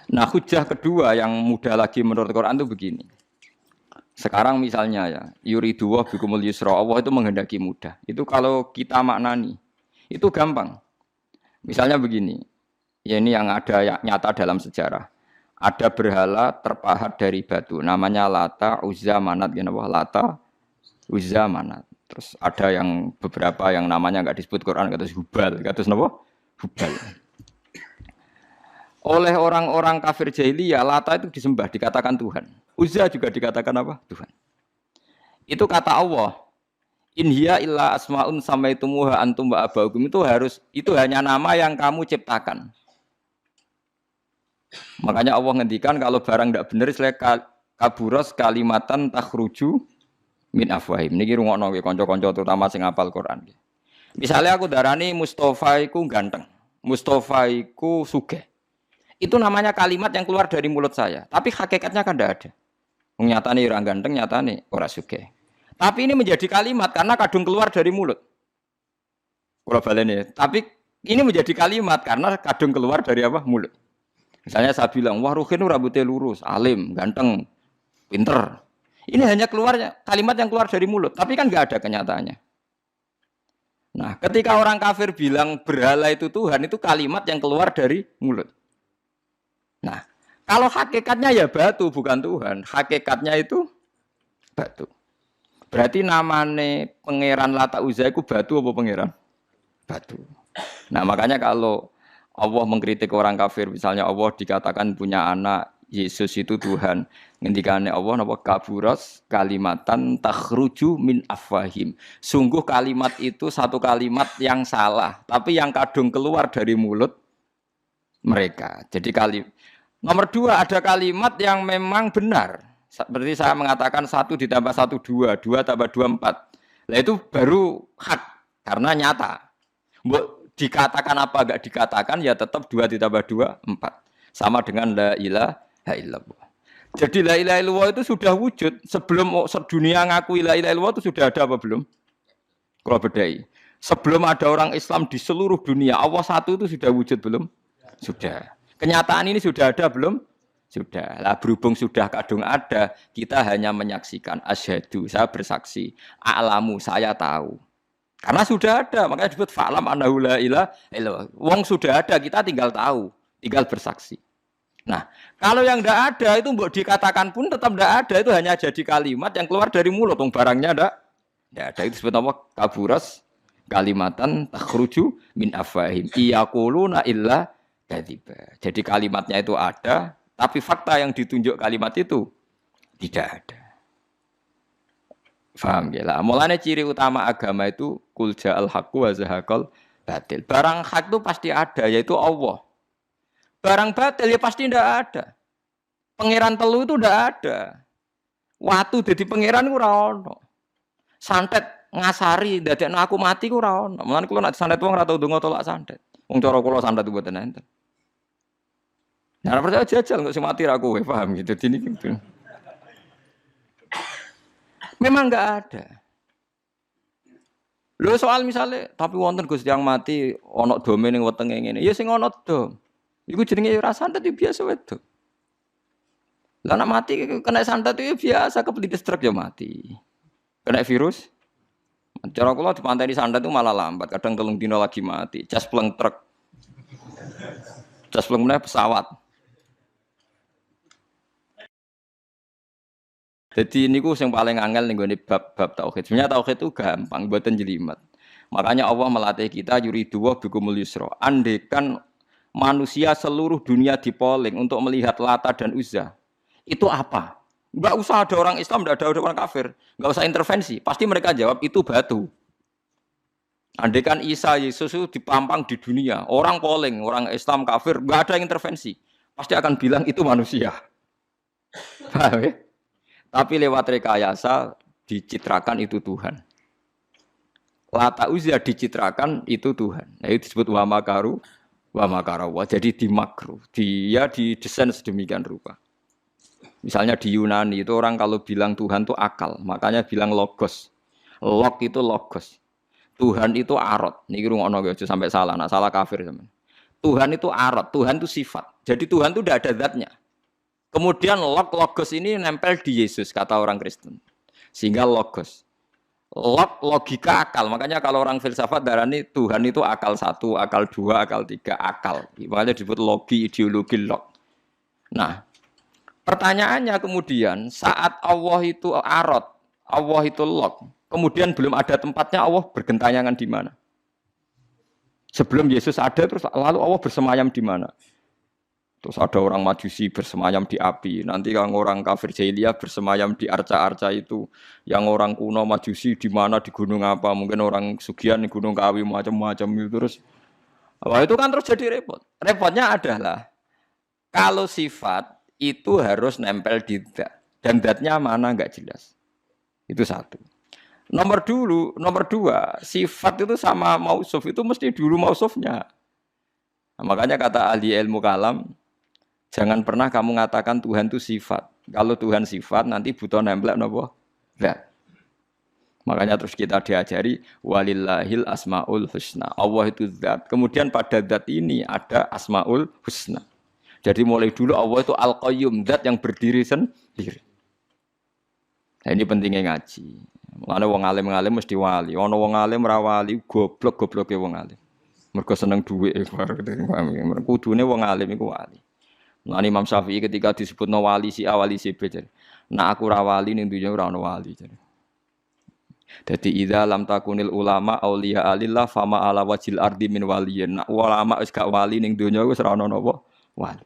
Nah, hujah kedua yang mudah lagi menurut Quran itu begini. Sekarang misalnya ya, yuridu wa bikumul yusra, Allah itu menghendaki mudah. Itu kalau kita maknani, itu gampang. Misalnya begini, ya ini yang ada nyata dalam sejarah. Ada berhala terpahat dari batu, namanya Lata, Uzza, Manat, Lata, Uzza, Manat. Terus ada yang beberapa yang namanya nggak disebut Quran, kata Hubal, kata apa? Hubal. Oleh orang-orang kafir jahiliyah, Lata itu disembah, dikatakan Tuhan. Uzza juga dikatakan apa? Tuhan. Itu kata Allah. In hiya illa asmaun samaitumuha antum wa abaukum, itu hanya nama yang kamu ciptakan. Makanya Allah ngendikan kalau barang tidak benar istilah kaburos kalimatan takhruju min afwahim. Niki rungokno nggih kanca-kanca terutama sing hafal Quran. Misalnya aku darani Mustafa iku ganteng, Mustafa iku sugih. Itu namanya kalimat yang keluar dari mulut saya, tapi hakikatnya kan tidak ada. Nyatane ora ganteng, nyatane ora sugih. Tapi ini menjadi kalimat karena kadung keluar dari mulut. Kula baleni, tapi ini menjadi kalimat karena kadung keluar dari apa? Mulut. Misalnya saya bilang, wah Ruhin rambutnya lurus, alim, ganteng, pinter. Ini hanya keluarnya kalimat yang keluar dari mulut, tapi kan nggak ada kenyataannya. Nah, ketika orang kafir bilang berhala itu Tuhan, itu kalimat yang keluar dari mulut. Nah, kalau hakikatnya ya batu, bukan Tuhan. Hakikatnya itu batu. Berarti namane pangeran Lata Uzza itu batu apa pangeran? Batu. Nah, makanya kalau Allah mengkritik orang kafir, misalnya Allah dikatakan punya anak, Yesus itu Tuhan. Ngendikane Allah napa kaburas kalimatan takhruju min afwahim. Sungguh kalimat itu satu kalimat yang salah, tapi yang kadung keluar dari mulut mereka. Jadi nomor dua ada kalimat yang memang benar. Seperti saya mengatakan 1 ditambah 1 2, 2 tambah 2 4. Nah itu baru hak karena nyata. Dikatakan apa enggak dikatakan ya tetap 2 ditambah 2 4. Sama dengan la ilaha illallah. Jadi la ilaha illallah itu sudah wujud sebelum dunia ngakui la ilaha illallah itu sudah ada apa belum? Kalau bedai. Sebelum ada orang Islam di seluruh dunia, Allah satu itu sudah wujud belum? Sudah. Kenyataan ini sudah ada belum? Sudah. Lah berhubung sudah kadung ada, kita hanya menyaksikan asyhadu, saya bersaksi, a'lamu, saya tahu. Karena sudah ada, makanya disebut fa'lam annahu la ilaha illallah. Wong sudah ada, kita tinggal tahu, tinggal bersaksi. Nah, kalau yang tidak ada itu mbok dikatakan pun tetap tidak ada, itu hanya jadi kalimat yang keluar dari mulut, wong barangnya tidak ada. Itu disebut apa? Kaburas kalimatan takhruju min afwahim. Iyaquluna illa kadziba. Jadi kalimatnya itu ada, tapi fakta yang ditunjuk kalimat itu tidak ada. Faham ya lah. Mulanya ciri utama agama itu kul ja'al haqqu wa zahaqal batil. Barang hak itu pasti ada, yaitu Allah. Barang batil ya pasti tidak ada. Pangeran telu itu tidak ada. Watu jadi pangeran itu ora ono. Santet ngasari dadekno aku mati ku ora ono. Mulane kula nek santet wong ora tau ndonga tolak santet. Wong cara kula santet mboten enten. Nah, percaya jajal kok sing mati ra kowe, paham gitu. Dini gitu. Memang enggak ada. Lho soal misalnya tapi wonten Gus yang mati ana dome ning wetenge ngene. Ya sing ana dom. Iku jenenge ora santet itu biasa wedok. Lah nek mati kena santet itu biasa kepelitis truk ya mati. Kena virus. Cara kula dipanteni santet itu malah lambat, kadang 3 dina lagi mati. Cas pleng truk. Cas pleng meneh pesawat. Jadi niku yang paling angel nih gue bab tauhid. Sebenarnya tauhid itu gampang, buatan jelimet. Makanya Allah melatih kita yuridu wa bikumul yusra. Andekan manusia seluruh dunia dipoling untuk melihat Lata dan Uzza, itu apa? Enggak usah ada orang Islam, enggak ada orang kafir, enggak usah intervensi. Pasti mereka jawab itu batu. Andekan Isa Yesus itu dipampang di dunia, orang polling, orang Islam kafir, enggak ada yang intervensi. Pasti akan bilang itu manusia. Paham ya? Tapi lewat rekayasa dicitrakan itu Tuhan. Lata Uzza dicitrakan itu Tuhan. Nah, itu disebut wa makaru wa makarawa. Jadi dimakruh. Dia didesain sedemikian rupa. Misalnya di Yunani itu orang kalau bilang Tuhan itu akal, makanya bilang logos. Log itu logos. Tuhan itu arot. Niki rungokno aja sampai salah, nak salah kafir sampean. Tuhan itu arad, Tuhan itu sifat. Jadi Tuhan itu tidak ada zatnya. Kemudian logos ini nempel di Yesus, kata orang Kristen. Sehingga logos. Logika akal. Makanya kalau orang filsafat darani Tuhan itu akal 1, akal 2, akal 3, akal. Makanya disebut logi, ideologi, log. Nah, pertanyaannya kemudian saat Allah itu arad, Allah itu log, kemudian belum ada tempatnya Allah bergentayangan di mana? Sebelum Yesus ada terus lalu Allah bersemayam di mana? Terus ada orang Majusi bersemayam di api. Nanti yang orang kafir jahiliyah bersemayam di arca-arca itu. Yang orang kuno Majusi di mana di gunung apa? Mungkin orang Sugian di gunung Kawi macam-macam itu terus. Wah, itu kan terus jadi repot. Repotnya adalah kalau sifat itu harus nempel di zat dan zatnya mana nggak jelas. Itu satu. Nomor dua, sifat itu sama mausuf itu mesti dulu mausufnya. Nah, makanya kata ahli ilmu kalam, jangan pernah kamu mengatakan Tuhan itu sifat. Kalau Tuhan sifat nanti butuh nempel napa? Zat. Makanya terus kita diajari walillahil asmaul husna. Allah itu zat. Kemudian pada zat ini ada asmaul husna. Jadi mulai dulu Allah itu al-qayyum, zat yang berdiri sendiri. Nah, ini pentingnya ngaji. Mulane wong alim-alim mesti wali. Ana wong alim ra wali, goblok-gobloke wong alim. Mergo seneng dhuwit bareng. Kudune wong alim iku wali. Mulane Imam Syafi'i ketika disebutno wali si A wali si B jare. Nah aku ra wali ning dunya ora ono wali jare. Dadi idza lam takunil ulama auliya alillah fama ala wajil ardi min waliyin. Nah ulama wis gak wali ning dunya wis ora ono napa wali.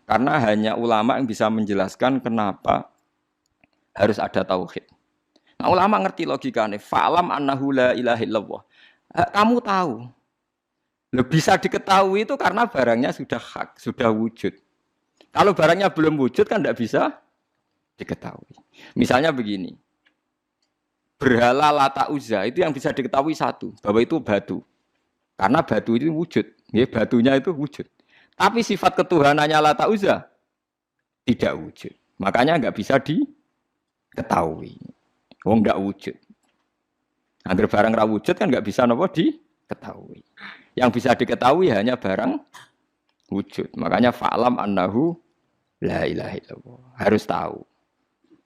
Karena hanya ulama yang bisa menjelaskan kenapa harus ada tauhid. Nah, ulama ngerti logikanya. Fa'lam annahu la ilaha illallah. Kamu tahu. Bisa diketahui itu karena barangnya sudah hak, sudah wujud. Kalau barangnya belum wujud kan tidak bisa diketahui. Misalnya begini. Berhala Lata Uzza itu yang bisa diketahui satu. Bahwa itu batu. Karena batu itu wujud. Ya, batunya itu wujud. Tapi sifat ketuhanannya Lata Uzza tidak wujud. Makanya nggak bisa diketahui. Wong nggak wujud. Agar barang ra wujud kan nggak bisa nopo diketahui. Yang bisa diketahui hanya barang wujud. Makanya fa'lam annahu la ilaha illallah. Harus tahu.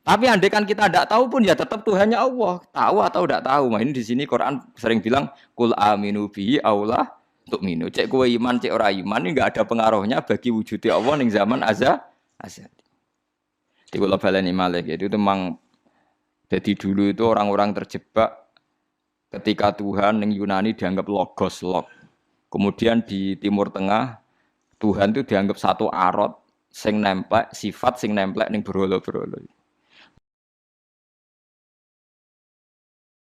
Tapi andai kan kita tidak tahu pun ya tetap Tuhannya Allah. Tahu atau tidak tahu. Nah, ini di sini Quran sering bilang kul aminu bihi aula tu'minu. Cek kowe iman, cek ora iman ini enggak ada pengaruhnya bagi wujudnya Allah ning zaman azali. Di kula baleni malih itu memang. Jadi dulu itu orang-orang terjebak ketika Tuhan yang Yunani dianggap logos, log. Kemudian di Timur Tengah Tuhan itu dianggap satu arad sing nemplek, sifat sing nemplek ning berhala-berhala.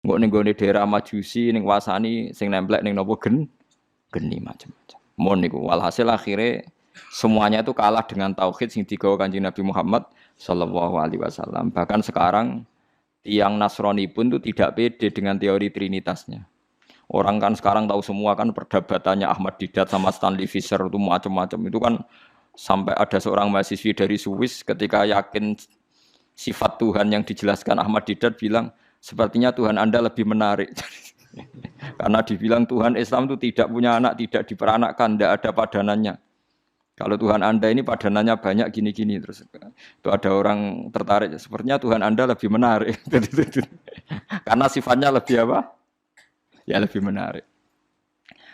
Engko ning gone daerah Majusi ning wasani sing nemplek ning napa geni macam-macam. Mon niku walhasil akhirnya semuanya itu kalah dengan tauhid sing digawa Kanjeng Nabi Muhammad sallallahu alaihi wasallam. Bahkan sekarang yang Nasrani pun itu tidak pede dengan teori trinitasnya. Orang kan sekarang tahu semua kan perdebatannya Ahmad Didat sama Stanley Fischer itu macam-macam. Itu kan sampai ada seorang mahasiswi dari Swiss ketika yakin sifat Tuhan yang dijelaskan Ahmad Didat bilang, sepertinya Tuhan Anda lebih menarik. Karena dibilang Tuhan Islam itu tidak punya anak, tidak diperanakkan, tidak ada padanannya. Kalau Tuhan Anda ini padanannya banyak gini-gini terus itu ada orang tertarik. Sepertinya Tuhan Anda lebih menarik. Karena sifatnya lebih apa? Ya lebih menarik.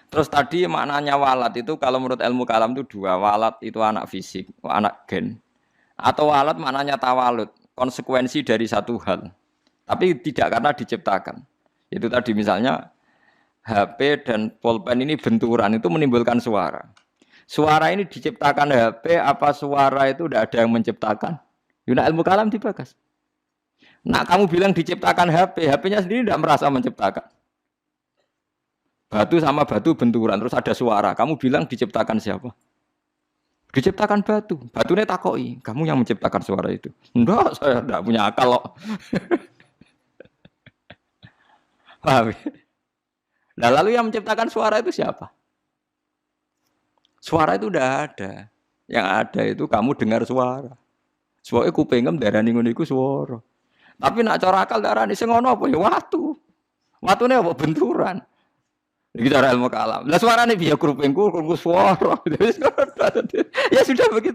Terus tadi maknanya walat itu kalau menurut ilmu kalam itu dua. Walat itu anak fisik, anak gen. Atau walat maknanya tawalud, konsekuensi dari satu hal. Tapi tidak karena diciptakan. Itu tadi misalnya HP dan pulpen ini benturan itu menimbulkan suara. Suara ini diciptakan HP, apa suara itu tidak ada yang menciptakan? Yuna ilmu kalam dibakas. Nah kamu bilang diciptakan HP, HP-nya sendiri tidak merasa menciptakan. Batu sama batu benturan, terus ada suara. Kamu bilang diciptakan siapa? Diciptakan batu. Batunya takoi, kamu yang menciptakan suara itu. Enggak, saya tidak punya akal loh. Paham? Nah lalu yang menciptakan suara itu siapa? Suara itu udah ada. Yang ada itu kamu dengar suara. Soalnya kupingem darani ngono iku suara. Tapi nak cara akal darani sing ngono apa ya watu. Watune apa benturan. Ini cara ilmu kalam. Lah suaranya biar kupingku suara. Ya sudah begitu.